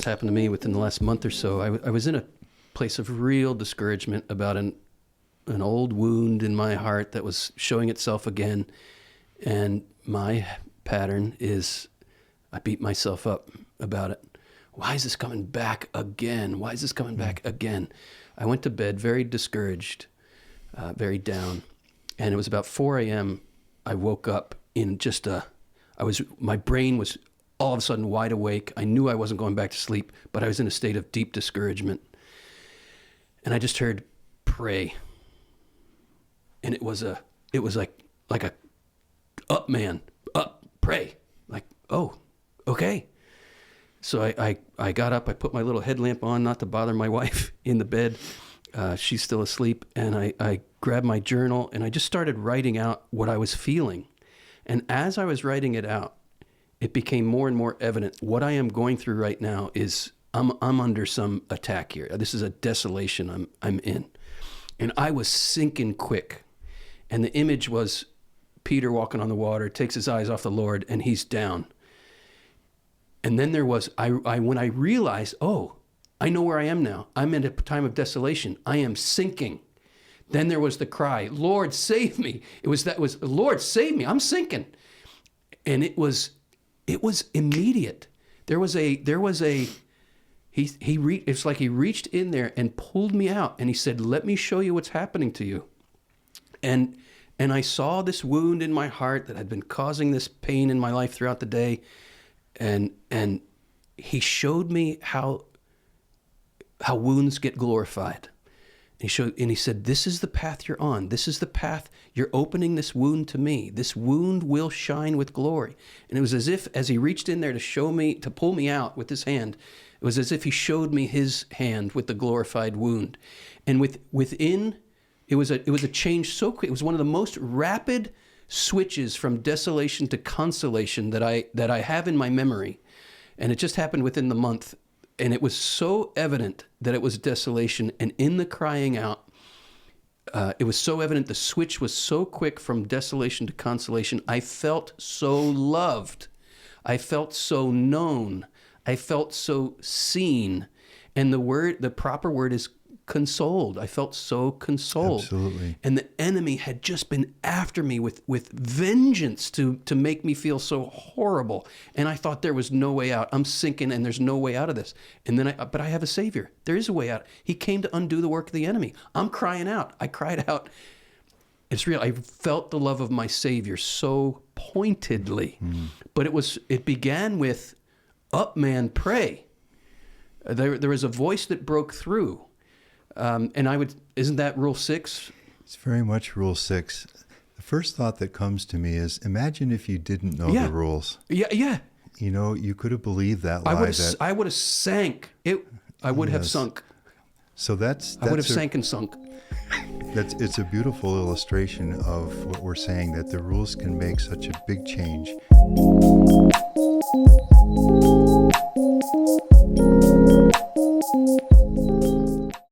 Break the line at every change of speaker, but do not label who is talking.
just happened to me within the last month or so. I was in a place of real discouragement about an old wound in my heart that was showing itself again. And my pattern is I beat myself up about it. Why is this coming back again? Why is this coming back again? I went to bed very discouraged, very down. And it was about 4 a.m. I woke up in just my brain was all of a sudden wide awake. I knew I wasn't going back to sleep, but I was in a state of deep discouragement. And I just heard, pray. And it was like a up man, up, pray. Like, oh, okay. So I got up, I put my little headlamp on, not to bother my wife in the bed. She's still asleep. And I grabbed my journal and I just started writing out what I was feeling. And as I was writing it out, it became more and more evident what I am going through right now is I'm under some attack here. This is a desolation I'm in. And I was sinking quick. And the image was Peter walking on the water, takes his eyes off the Lord, and he's down. And then there was, when I realized, oh, I know where I am now. I'm in a time of desolation. I am sinking. Then there was the cry, Lord, save me. It was Lord, save me. I'm sinking. And it was immediate. It's like he reached in there and pulled me out and he said, let me show you what's happening to you. And I saw this wound in my heart that had been causing this pain in my life throughout the day. And he showed me how wounds get glorified. And he said, this is the path you're on. This is the path. You're opening this wound to me. This wound will shine with glory. And it was as if, as he reached in there to show me, to pull me out with his hand, it was as if he showed me his hand with the glorified wound. And within, it was a change so quick. It was one of the most rapid switches from desolation to consolation that I have in my memory. And it just happened within the month. And it was so evident that it was desolation. And in the crying out, it was so evident. The switch was so quick from desolation to consolation. I felt so loved. I felt so known. I felt so seen. And the proper word is consoled. I felt so consoled.
Absolutely.
And the enemy had just been after me with vengeance to make me feel so horrible. And I thought there was no way out. I'm sinking and there's no way out of this. And then but I have a Savior. There is a way out. He came to undo the work of the enemy. I'm crying out. I cried out. It's real. I felt the love of my Savior so pointedly. But it began with, up man, pray. There was a voice that broke through. Isn't that rule 6?
It's very much rule 6. The first thought that comes to me is, imagine if you didn't know the rules.
Yeah.
You know, you could have believed that lie.
I would have sank. I would have sunk.
So I
would have sank and sunk.
It's a beautiful illustration of what we're saying, that the rules can make such a big change.